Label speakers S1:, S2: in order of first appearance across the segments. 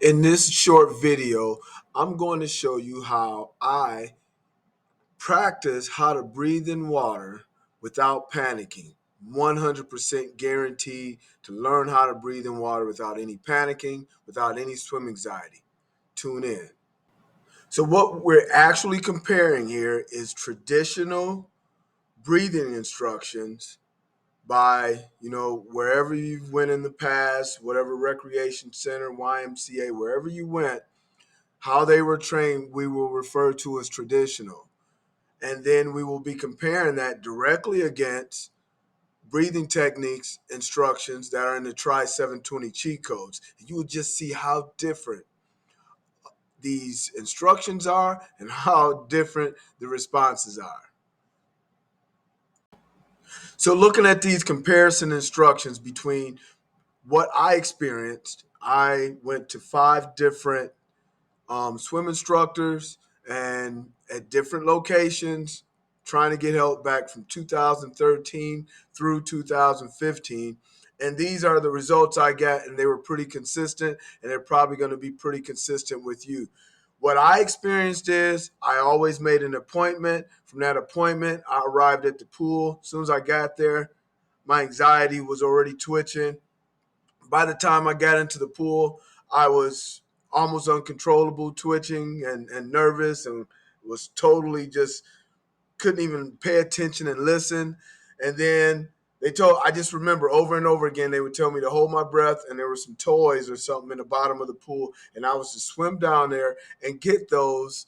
S1: In this short video, I'm going to show you how I practice how to breathe in water without panicking. 100% guaranteed to learn how to breathe in water without any panicking, without any swim anxiety. Tune in. So, what we're actually comparing here is traditional breathing instructions by wherever you've went in the past, whatever recreation center, YMCA, wherever you went, how they were trained, we will refer to as traditional. And then we will be comparing that directly against breathing techniques instructions that are in the Try 720 cheat codes. And you will just see how different these instructions are and how different the responses are. So, looking at these comparison instructions between what I experienced, I went to 5 different swim instructors and at different locations trying to get help back from 2013 through 2015. And these are the results I got, and they were pretty consistent, and they're probably going to be pretty consistent with you. What I experienced is I always made an appointment. From that appointment, I arrived at the pool. As soon as I got there, my anxiety was already twitching. By the time I got into the pool, I was almost uncontrollable, twitching and nervous, and was totally just couldn't even pay attention and listen. And then I just remember over and over again, they would tell me to hold my breath, and there were some toys or something in the bottom of the pool, and I was to swim down there and get those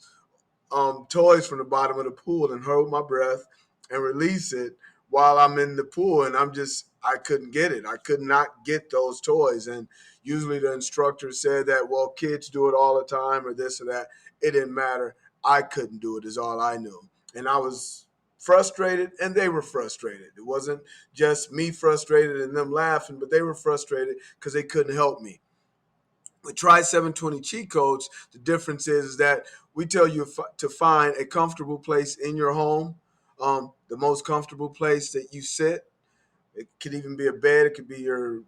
S1: toys from the bottom of the pool and hold my breath and release it while I'm in the pool. And I couldn't get it. I could not get those toys. And usually the instructor said that, well, kids do it all the time or this or that. It didn't matter. I couldn't do it, is all I knew. And I was frustrated, and they were frustrated. It wasn't just me frustrated and them laughing, but they were frustrated because they couldn't help me. With Try 720 cheat codes, the difference is that we tell you to find a comfortable place in your home, the most comfortable place that you sit. It could even be a bed. It could be your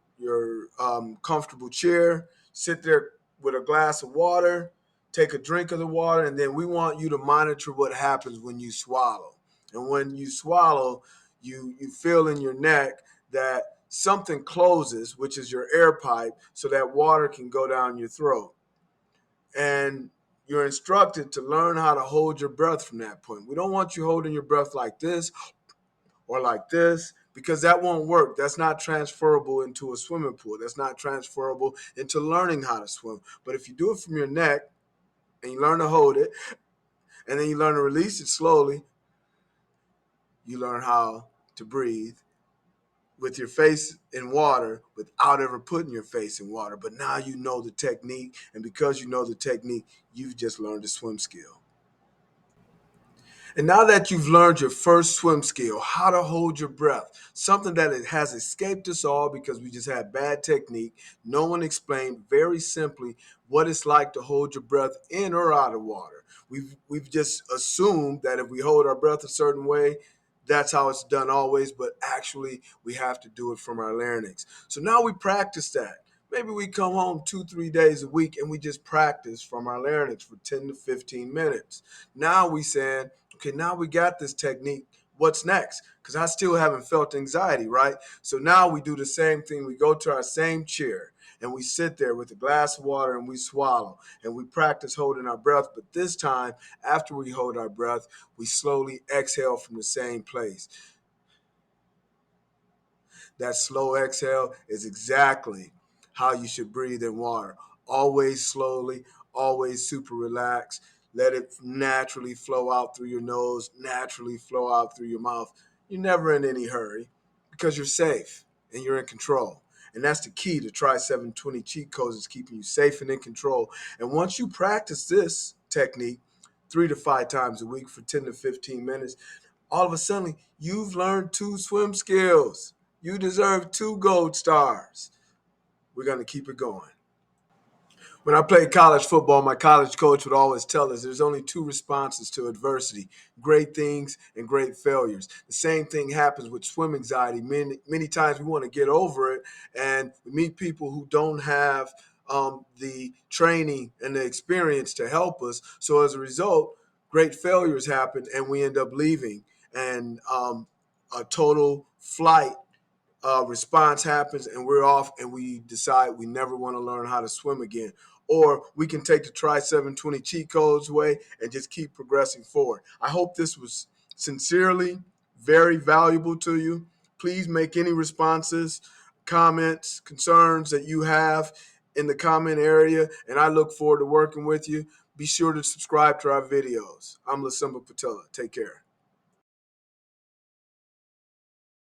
S1: comfortable chair. Sit there with a glass of water, take a drink of the water, and then we want you to monitor what happens when you swallow. And when you swallow, you feel in your neck that something closes, which is your air pipe, so that water can go down your throat. And you're instructed to learn how to hold your breath from that point. We don't want you holding your breath like this or like this, because that won't work. That's not transferable into a swimming pool. That's not transferable into learning how to swim. But if you do it from your neck and you learn to hold it and then you learn to release it slowly, you learn how to breathe with your face in water without ever putting your face in water. But now you know the technique, and because you know the technique, you've just learned a swim skill. And now that you've learned your first swim skill, how to hold your breath, something that it has escaped us all because we just had bad technique. No one explained very simply what it's like to hold your breath in or out of water. We've just assumed that if we hold our breath a certain way, that's how it's done always, but actually we have to do it from our larynx. So now we practice that. Maybe we come home 2, 3 days a week and we just practice from our larynx for 10 to 15 minutes. Now we saying, okay, now we got this technique. What's next? Because I still haven't felt anxiety, right? So now we do the same thing. We go to our same chair and we sit there with a glass of water and we swallow and we practice holding our breath. But this time, after we hold our breath, we slowly exhale from the same place. That slow exhale is exactly how you should breathe in water. Always slowly, always super relaxed. Let it naturally flow out through your nose, naturally flow out through your mouth. You're never in any hurry because you're safe and you're in control. And that's the key to Try 720 cheat codes, is keeping you safe and in control. And once you practice this technique 3 to 5 times a week for 10 to 15 minutes, all of a sudden you've learned 2 swim skills. You deserve 2 gold stars. We're going to keep it going. When I played college football, my college coach would always tell us there's only 2 responses to adversity: great things and great failures. The same thing happens with swim anxiety. Many times we want to get over it, and we meet people who don't have the training and the experience to help us. So as a result, great failures happen and we end up leaving. And a total flight response happens and we're off and we decide we never want to learn how to swim again. Or we can take the Try 720 cheat codes way and just keep progressing forward. I hope this was sincerely very valuable to you. Please make any responses, comments, concerns that you have in the comment area, and I look forward to working with you. Be sure to subscribe to our videos. I'm Lisimba Patilla. Take care.